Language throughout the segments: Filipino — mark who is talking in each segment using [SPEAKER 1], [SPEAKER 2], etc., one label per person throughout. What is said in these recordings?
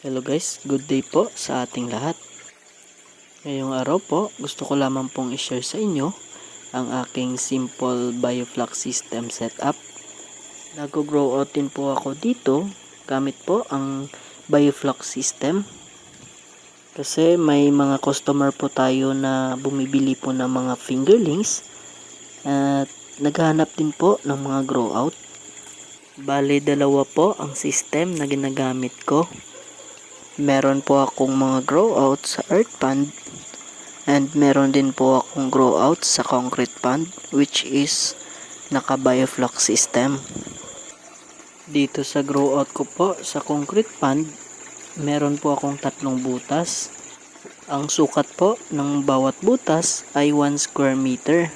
[SPEAKER 1] Hello guys, good day po sa ating lahat. Ngayong araw po, gusto ko lamang pong i-share sa inyo ang aking simple bioflux system setup. Nag-grow out din po ako dito gamit po ang bioflux system. Kasi may mga customer po tayo na bumibili po ng mga fingerlings at naghahanap din po ng mga grow out. Bale, dalawa po ang system na ginagamit ko. Meron po akong mga grow out sa earth pond and meron din po akong grow out sa concrete pond which is naka bioflux system. Dito sa grow out ko po sa concrete pond, meron po akong 3 butas. Ang sukat po ng bawat butas ay 1 square meter.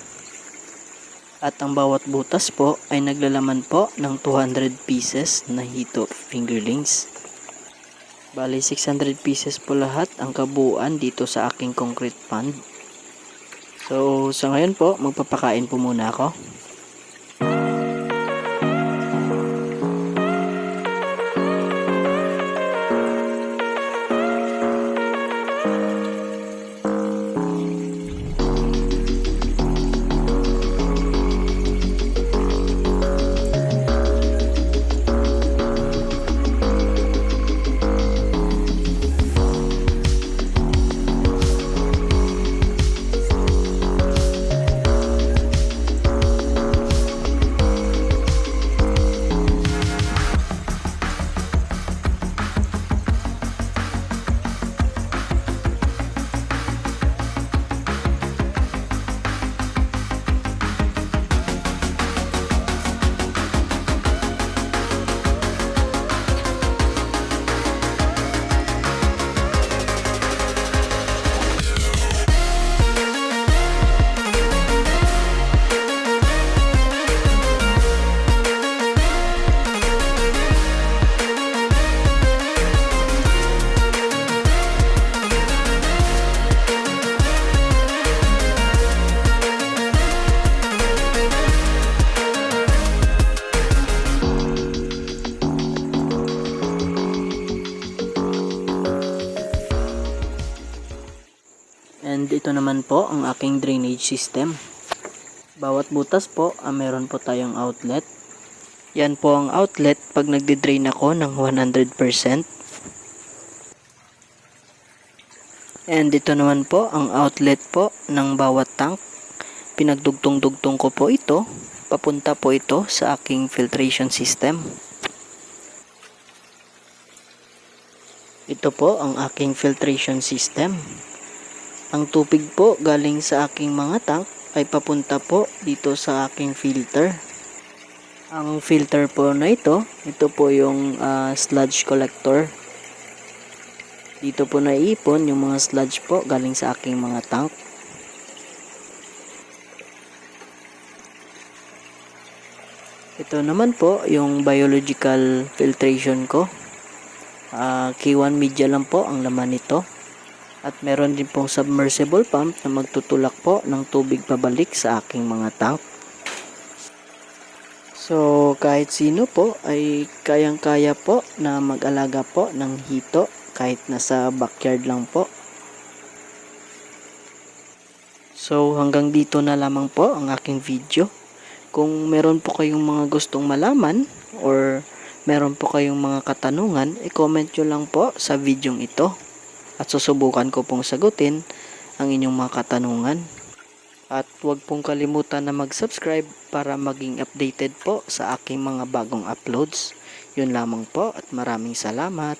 [SPEAKER 1] At ang bawat butas po ay naglalaman po ng 200 pieces na hito fingerlings. Bali 600 pieces po lahat ang kabuuan dito sa aking concrete pond. So sa ngayon po, magpapakain po muna ako. And ito naman po ang aking drainage system. Bawat butas po, meron po tayong outlet. Yan po ang outlet pag nagdi-drain ako ng 100%. And ito naman po ang outlet po ng bawat tank. Pinagdugtong-dugtong ko po ito. Papunta po ito sa aking filtration system. Ito po ang aking filtration system. Ang tubig po galing sa aking mga tank ay papunta po dito sa aking filter. Ang filter po na ito po yung sludge collector. Dito po naiipon yung mga sludge po galing sa aking mga tank. Ito naman po yung biological filtration ko. K1 media lang po ang laman nito. At meron din pong submersible pump na magtutulak po ng tubig pabalik sa aking mga tank. So kahit sino po ay kayang-kaya po na mag-alaga po ng hito kahit nasa backyard lang po. So hanggang dito na lamang po ang aking video. Kung meron po kayong mga gustong malaman or meron po kayong mga katanungan, i-comment nyo lang po sa video ito. At susubukan ko pong sagutin ang inyong mga katanungan. At huwag pong kalimutan na mag-subscribe para maging updated po sa aking mga bagong uploads. Yun lamang po at maraming salamat.